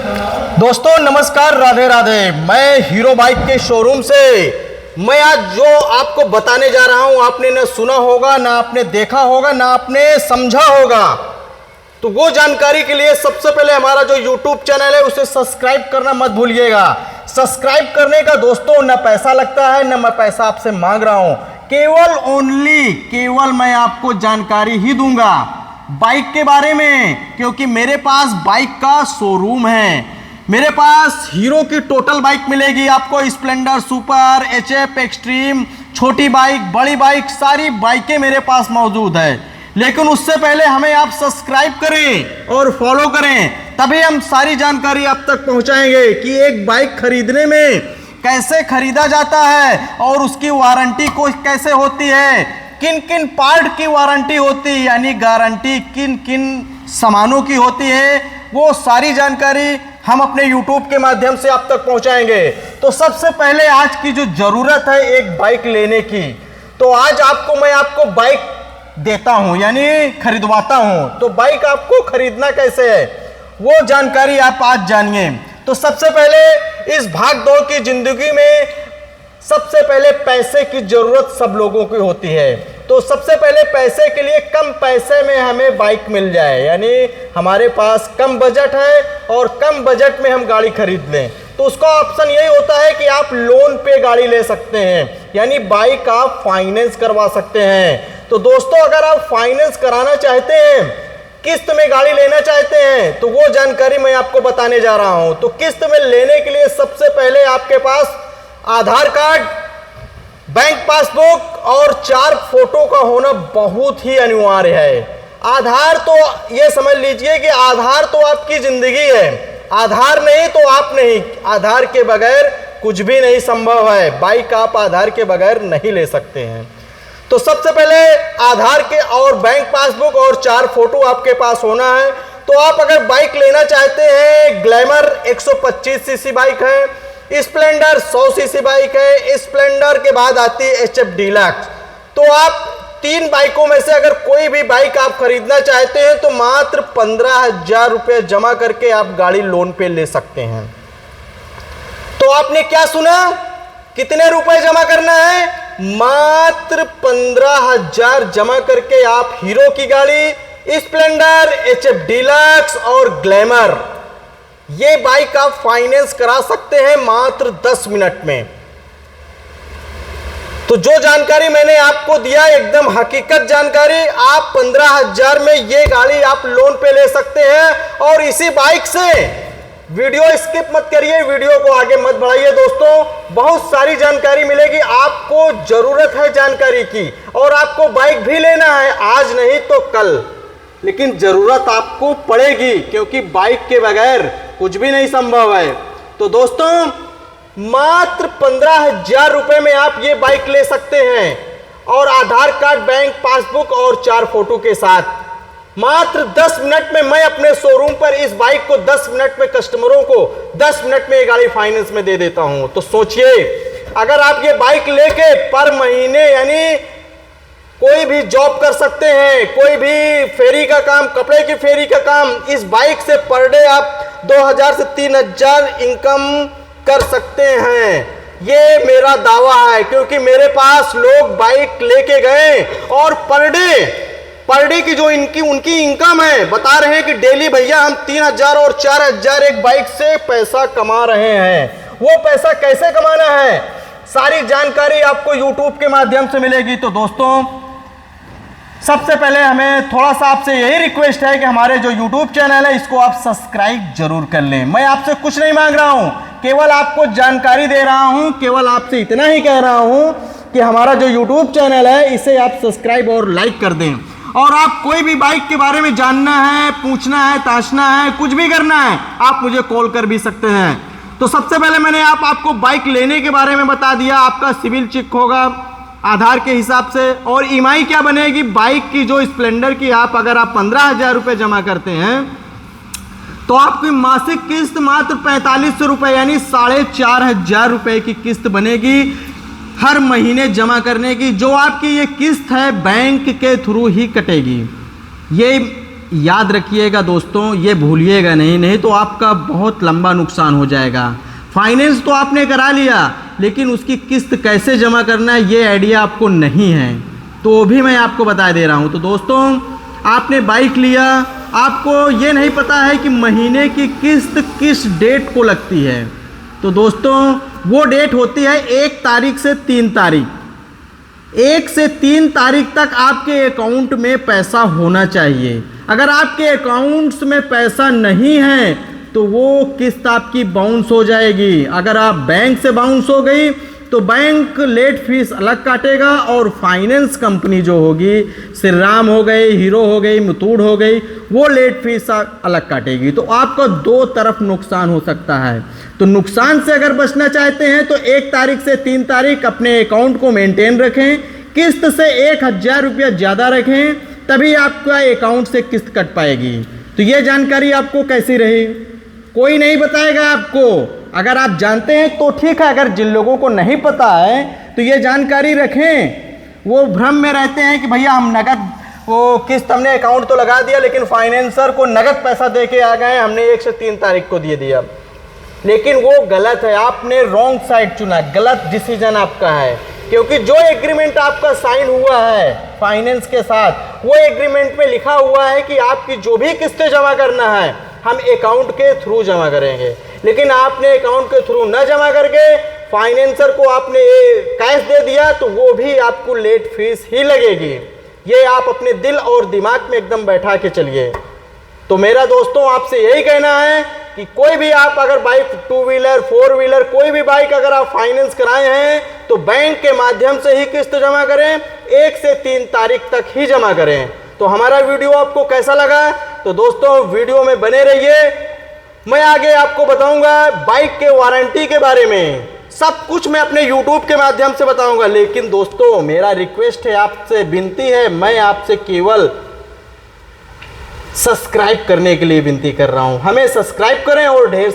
दोस्तों नमस्कार, राधे राधे। मैं हीरो बाइक के शोरूम से मैं आज जो आपको बताने जा रहा हूं, आपने न सुना होगा, ना आपने देखा होगा, ना आपने समझा होगा। तो वो जानकारी के लिए सबसे पहले हमारा जो YouTube चैनल है उसे सब्सक्राइब करना मत भूलिएगा। सब्सक्राइब करने का दोस्तों न पैसा लगता है, न मैं पैसा आपसे मांग रहा हूं। केवल मैं आपको जानकारी ही दूंगा बाइक के बारे में, क्योंकि मेरे पास बाइक का शोरूम है। मेरे पास हीरो की टोटल बाइक मिलेगी आपको, स्प्लेंडर, सुपर, एचएफ, एक्सट्रीम, छोटी बाइक, बड़ी बाइक, सारी बाइकें मेरे पास मौजूद है। लेकिन उससे पहले हमें आप सब्सक्राइब करें और फॉलो करें, तभी हम सारी जानकारी आप तक पहुंचाएंगे कि एक बाइक खरीदने में कैसे खरीदा जाता है और उसकी वारंटी को कैसे होती है, किन किन पार्ट की वारंटी होती है, यानी गारंटी किन किन सामानों की होती है, वो सारी जानकारी हम अपने YouTube के माध्यम से आप तक पहुंचाएंगे। तो सबसे पहले आज की जो जरूरत है एक बाइक लेने की, तो आज मैं आपको बाइक देता हूं, यानी खरीदवाता हूं। तो बाइक आपको खरीदना कैसे है वो जानकारी आप आज जानिए। तो सबसे पहले इस भाग दौड़ की जिंदगी में सबसे पहले पैसे की जरूरत सब लोगों की होती है। तो सबसे पहले पैसे के लिए कम पैसे में हमें बाइक मिल जाए, यानी हमारे पास कम बजट है और कम बजट में हम गाड़ी खरीद लें, तो उसका ऑप्शन यही होता है कि आप लोन पे गाड़ी ले सकते हैं, यानी बाइक आप फाइनेंस करवा सकते हैं। तो दोस्तों अगर आप फाइनेंस कराना चाहते हैं, किस्त में गाड़ी लेना चाहते हैं, तो वो जानकारी मैं आपको बताने जा रहा हूं। तो किस्त में लेने के लिए सबसे पहले आपके पास आधार कार्ड, बैंक पासबुक और 4 फोटो का होना बहुत ही अनिवार्य है। आधार तो ये समझ लीजिए कि आधार तो आपकी जिंदगी है, आधार नहीं तो आप नहीं। आधार के बगैर कुछ भी नहीं संभव है, बाइक आप आधार के बगैर नहीं ले सकते हैं। तो सबसे पहले आधार के और बैंक पासबुक और 4 फोटो आपके पास होना है। तो आप अगर बाइक लेना चाहते हैं, ग्लैमर 125 सीसी बाइक है, स्प्लेंडर 100 सीसी बाइक है, स्प्लेंडर के बाद आती है एचएफ डीलक्स। तो आप 3 बाइकों में से अगर कोई भी बाइक आप खरीदना चाहते हैं तो मात्र 15,000 रुपये जमा करके आप गाड़ी लोन पे ले सकते हैं। तो आपने क्या सुना, कितने रुपए जमा करना है? मात्र 15,000 जमा करके आप हीरो की गाड़ी, स्प्लेंडर, एचएफ डीलक्स और ग्लैमर, ये बाइक आप फाइनेंस करा सकते हैं मात्र 10 मिनट में। तो जो जानकारी मैंने आपको दिया एकदम हकीकत जानकारी, आप 15,000 में ये गाड़ी आप लोन पे ले सकते हैं। और इसी बाइक से वीडियो स्किप मत करिए, वीडियो को आगे मत बढ़ाइए दोस्तों, बहुत सारी जानकारी मिलेगी। आपको जरूरत है जानकारी की और आपको बाइक भी लेना है, आज नहीं तो कल, लेकिन जरूरत आपको पड़ेगी, क्योंकि बाइक के बगैर कुछ भी नहीं संभव है। तो दोस्तों मात्र 15,000 रुपए में आप ये बाइक ले सकते हैं, और आधार कार्ड, बैंक पासबुक और 4 फोटो के साथ मात्र 10 मिनट में मैं अपने शोरूम पर इस बाइक को 10 मिनट में कस्टमरों को 10 मिनट में ये गाड़ी फाइनेंस में दे देता हूं। तो सोचिए, अगर आप ये बाइक लेके पर महीने, यानी कोई भी जॉब कर सकते हैं, कोई भी फेरी का काम, कपड़े की फेरी का काम, इस बाइक से पर डे आप 2,000 से 3,000 इनकम कर सकते हैं। ये मेरा दावा है, क्योंकि मेरे पास लोग बाइक लेके गए और पर डे की जो उनकी इनकम है, बता रहे हैं कि डेली भैया हम 3,000 और 4,000 एक बाइक से पैसा कमा रहे हैं। वो पैसा कैसे कमाना है, सारी जानकारी आपको YouTube के माध्यम से मिलेगी। तो दोस्तों सबसे पहले हमें थोड़ा सा आपसे यही रिक्वेस्ट है कि हमारे जो YouTube चैनल है इसको आप सब्सक्राइब जरूर कर लें। मैं आपसे कुछ नहीं मांग रहा हूं, केवल आपको जानकारी दे रहा हूं, केवल आपसे इतना ही कह रहा हूं कि हमारा जो YouTube चैनल है इसे आप सब्सक्राइब और लाइक कर दें। और आप कोई भी बाइक के बारे में जानना है, पूछना है, ताशना है, कुछ भी करना है, आप मुझे कॉल कर भी सकते हैं। तो सबसे पहले मैंने आपको बाइक लेने के बारे में बता दिया, आपका सिविल चेक होगा आधार के हिसाब से, और ईएमआई क्या बनेगी बाइक की, जो स्प्लेंडर की अगर आप 15,000 रुपये जमा करते हैं तो आपकी मासिक किस्त मात्र 4500 रुपये, यानी 4,500 रुपये की किस्त बनेगी हर महीने जमा करने की। जो आपकी ये किस्त है बैंक के थ्रू ही कटेगी। ये याद रखिएगा दोस्तों, ये भूलिएगा नहीं, नहीं तो आपका बहुत लंबा नुकसान हो जाएगा। फाइनेंस तो आपने करा लिया, लेकिन उसकी किस्त कैसे जमा करना है ये आइडिया आपको नहीं है, तो वो भी मैं आपको बता दे रहा हूँ। तो दोस्तों, आपने बाइक लिया, आपको ये नहीं पता है कि महीने की किस्त किस डेट को लगती है। तो दोस्तों, वो डेट होती है 1 तारीख से 3 तारीख। 1 से 3 तारीख तक आपके अकाउंट में पैसा होना चाहिए। अगर आपके अकाउंट्स में पैसा नहीं है तो वो किस्त आपकी बाउंस हो जाएगी। अगर आप बैंक से बाउंस हो गई तो बैंक लेट फीस अलग काटेगा, और फाइनेंस कंपनी जो होगी, श्री राम हो गई, हीरो हो गई, मुथूट हो गई, वो लेट फीस अलग काटेगी। तो आपका 2 तरफ नुकसान हो सकता है। तो नुकसान से अगर बचना चाहते हैं तो 1 तारीख से 3 तारीख अपने अकाउंट को मेंटेन रखें, किस्त से 1000 रुपया ज़्यादा रखें, तभी आपका अकाउंट से किस्त कट पाएगी। तो ये जानकारी आपको कैसी रही? कोई नहीं बताएगा आपको। अगर आप जानते हैं तो ठीक है, अगर जिन लोगों को नहीं पता है तो ये जानकारी रखें। वो भ्रम में रहते हैं कि भैया हम नगद वो किस्त हमने अकाउंट तो लगा दिया, लेकिन फाइनेंसर को नगद पैसा दे के आ गए, हमने 1 से 3 तारीख को दे दिया। लेकिन वो गलत है, आपने रॉन्ग साइड चुना, गलत डिसीजन आपका है। क्योंकि जो एग्रीमेंट आपका साइन हुआ है फाइनेंस के साथ, वो एग्रीमेंट में लिखा हुआ है कि आपकी जो भी किस्तें जमा करना है हम अकाउंट के थ्रू जमा करेंगे। लेकिन आपने अकाउंट के थ्रू न जमा करके फाइनेंसर को आपने कैश दे दिया, तो वो भी आपको लेट फीस ही लगेगी। ये आप अपने दिल और दिमाग में एकदम बैठा के चलिए। तो मेरा दोस्तों आपसे यही कहना है कि कोई भी आप अगर बाइक 2 व्हीलर 4 व्हीलर कोई भी बाइक अगर आप फाइनेंस कराए हैं तो बैंक के माध्यम से ही किस्त जमा करें, 1 से 3 तारीख तक ही जमा करें। तो हमारा वीडियो आपको कैसा लगा? तो दोस्तों वीडियो में बने रहिए, मैं आगे आपको बताऊंगा बाइक के वारंटी के बारे में, सब कुछ मैं अपने YouTube के माध्यम से बताऊंगा। लेकिन दोस्तों मेरा रिक्वेस्ट है, आपसे विनती है, मैं आपसे केवल सब्सक्राइब करने के लिए विनती कर रहा हूं। हमें सब्सक्राइब करें और ढेर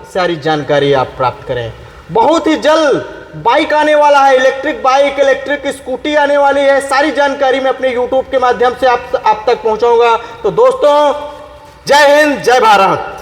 सारी जानकारी आप प्राप्त करें। बहुत ही जल्द बाइक आने वाला है, इलेक्ट्रिक बाइक, इलेक्ट्रिक स्कूटी आने वाली है, सारी जानकारी मैं अपने YouTube के माध्यम से आप तक पहुंचाऊंगा। तो दोस्तों, जय हिंद, जय भारत।